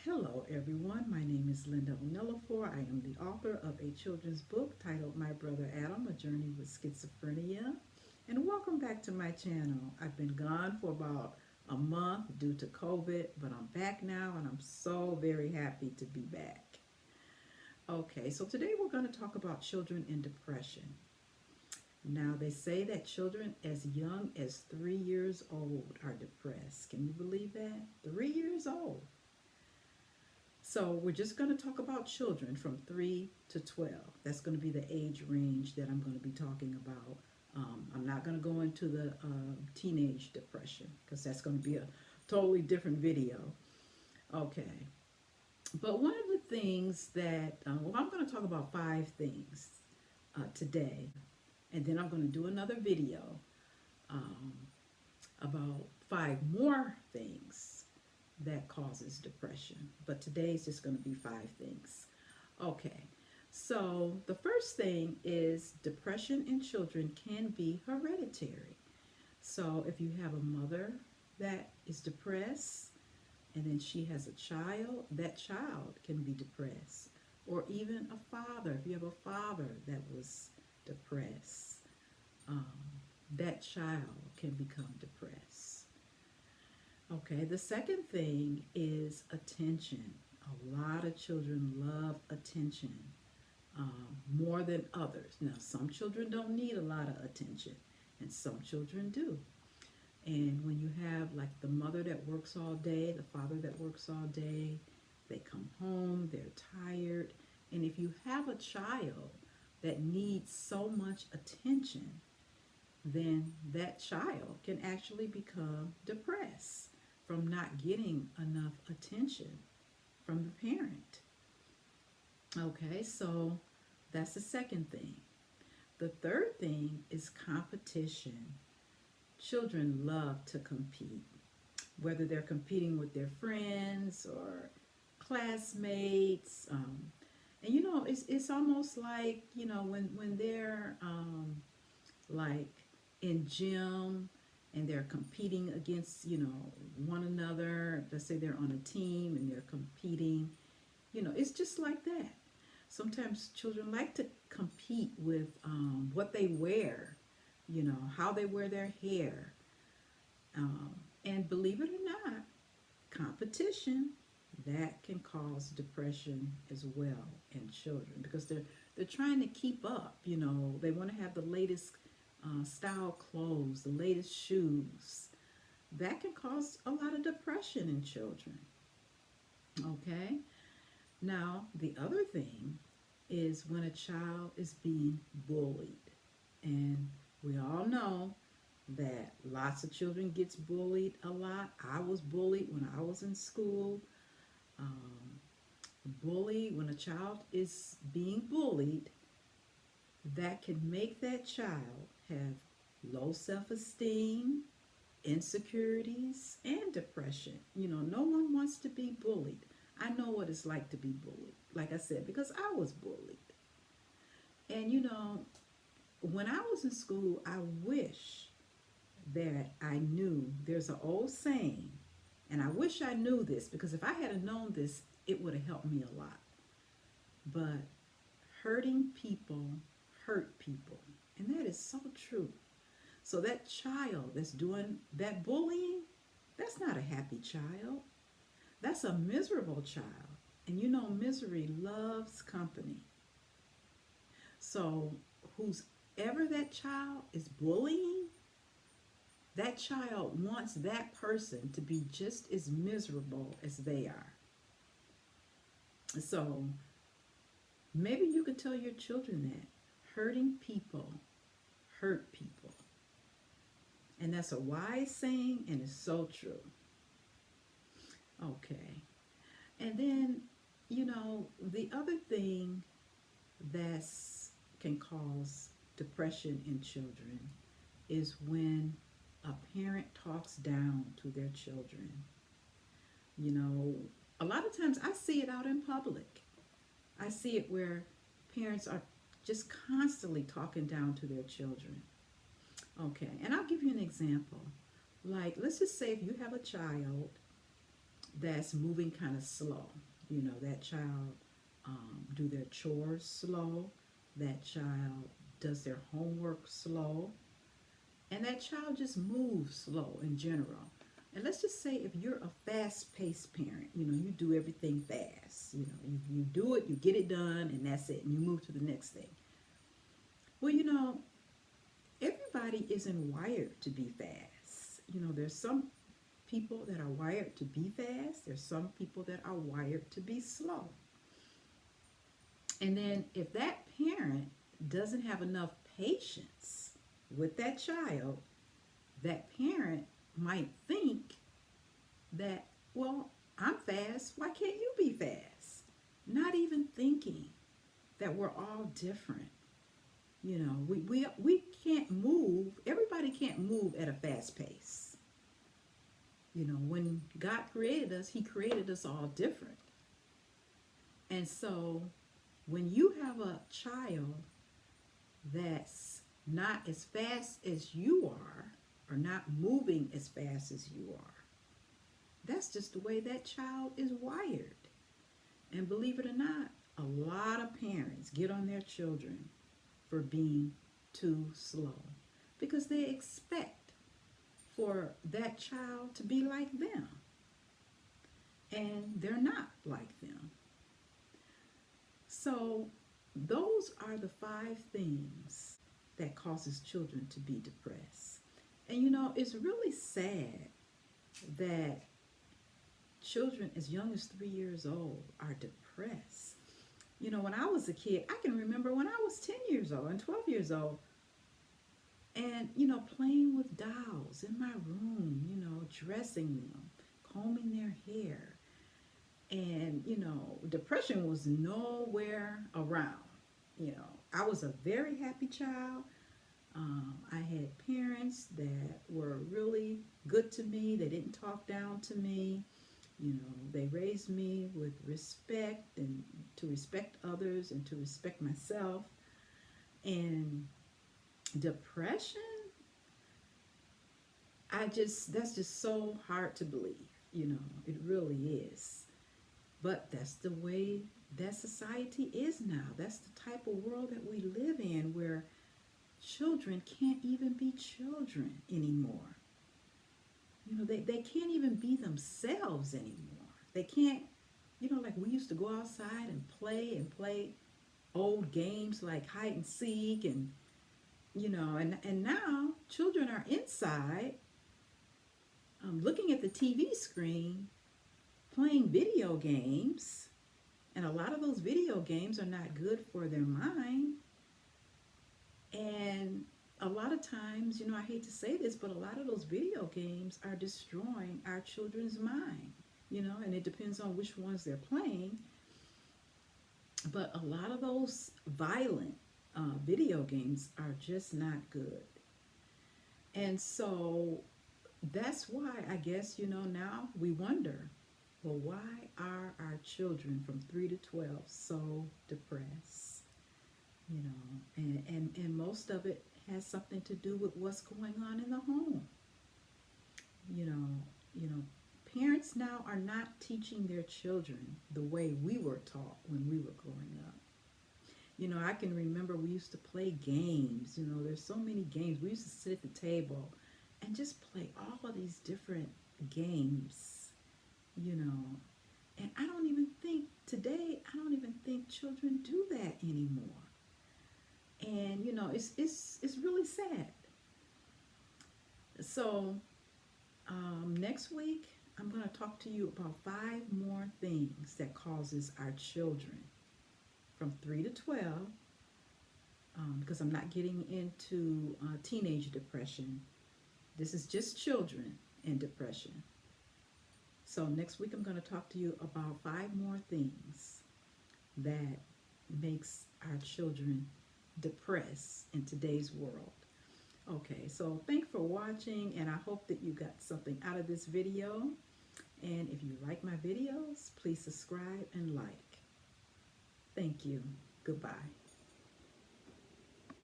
Hello, everyone. My name is Linda Onelafor. I am the author of a children's book titled My Brother Adam, A Journey with Schizophrenia. And welcome back to my channel. I've been gone for about a month due to COVID, but I'm back now and I'm so very happy to be back. Okay, so today we're going to talk about children in depression. Now, they say that children as young as 3 years old are depressed. Can you believe that? 3 years old. So we're just going to talk about children from 3 to 12. That's going to be the age range that I'm going to be talking about. I'm not going to go into the teenage depression because that's going to be a totally different video. Okay. But one of the things that, I'm going to talk about five things today. And then I'm going to do another video um, about five more things that causes depression. But today is just going to be five things. Okay, so the first thing is depression in children can be hereditary. So if you have a mother that is depressed and then she has a child, that child can be depressed. Or even a father, if you have a father that was depressed, um, that child can become depressed. Okay, the second thing is attention. A lot of children love attention more than others. Now, some children don't need a lot of attention, and some children do. And when you have like the mother that works all day, the father that works all day, they come home, they're tired. And if you have a child that needs so much attention, then that child can actually become depressed from not getting enough attention from the parent. Okay, so that's the second thing. The third thing is competition. Children love to compete, whether they're competing with their friends or classmates. And it's almost like, when they're like in gym and they're competing against one another. Let's say they're on a team and they're competing. It's just like that. Sometimes children like to compete with what they wear, how they wear their hair. um, and believe it or not, competition that can cause depression as well in children because they're trying to keep up. They want to have the latest style clothes, the latest shoes. That can cause a lot of depression in children. Okay? Now, the other thing is when a child is being bullied. And we all know that lots of children gets bullied a lot. I was bullied when I was in school. Um, when a child is being bullied, that can make that child have low self-esteem, insecurities, and depression. No one wants to be bullied. I know what it's like to be bullied, like I said, because I was bullied. And when I was in school, I wish that I knew there's an old saying, and I wish I knew this because if I had known this, it would have helped me a lot. But hurting people hurt people. And that is so true. So that child that's doing that bullying, that's not a happy child. That's a miserable child. And misery loves company. So who's ever that child is bullying, that child wants that person to be just as miserable as they are. So maybe you could tell your children that hurting people hurt people. And that's a wise saying and it's so true. Okay. And then, the other thing that can cause depression in children is when a parent talks down to their children. You know, a lot of times I see it out in public. I see it where parents are just constantly talking down to their children. Okay, and I'll give you an example. Like, let's just say if you have a child that's moving kind of slow. You know, that child do their chores slow. That child does their homework slow. And that child just moves slow in general. And let's just say if you're a fast-paced parent, you know, you do everything fast. You know, you do it, you get it done, and that's it. And you move to the next thing. Well, you know, everybody isn't wired to be fast. You know, there's some people that are wired to be fast. There's some people that are wired to be slow. And then if that parent doesn't have enough patience with that child, that parent might think that, well, I'm fast. Why can't you be fast? Not even thinking that we're all different. You know, we can't move. Everybody can't move at a fast pace. You know, when God created us, He created us all different. And so when you have a child that's not as fast as you are, or not moving as fast as you are, that's just the way that child is wired. And believe it or not, a lot of parents get on their children for being too slow because they expect for that child to be like them. And they're not like them. So those are the 5 things that causes children to be depressed. And you know, it's really sad that children as young as 3 years old are depressed. You know, when I was a kid, I can remember when I was 10 years old and 12 years old and, you know, playing with dolls in my room, you know, dressing them, combing their hair. And, you know, depression was nowhere around. You know, I was a very happy child. I had parents that were really good to me. They didn't talk down to me. You know, they raised me with respect and to respect others and to respect myself. And depression, that's just so hard to believe. You know, it really is. But that's the way that society is now. That's the type of world that we live in where children can't even be children anymore. You know, they can't even be themselves anymore. They can't, you know, like we used to go outside and play old games like hide and seek and, you know, and now children are inside looking at the TV screen playing video games, and a lot of those video games are not good for their mind. And a lot of times, you know, I hate to say this, but a lot of those video games are destroying our children's mind, you know, and it depends on which ones they're playing. But a lot of those violent video games are just not good. And so that's why I guess, you know, now we wonder, well, why are our children from 3 to 12 so depressed? You know, and most of it has something to do with what's going on in the home. You know, parents now are not teaching their children the way we were taught when we were growing up. You know, I can remember we used to play games. You know, there's so many games. We used to sit at the table and just play all of these different games, you know. And I don't even think children do that anymore. And, you know, it's really sad. So next week, I'm going to talk to you about 5 more things that causes our children from 3 to 12, because I'm not getting into teenage depression. This is just children in depression. So next week I'm going to talk to you about 5 more things that makes our children depressed in today's world. Okay, so thanks for watching, and I hope that you got something out of this video. And if you like my videos, please subscribe and like. Thank you. Goodbye.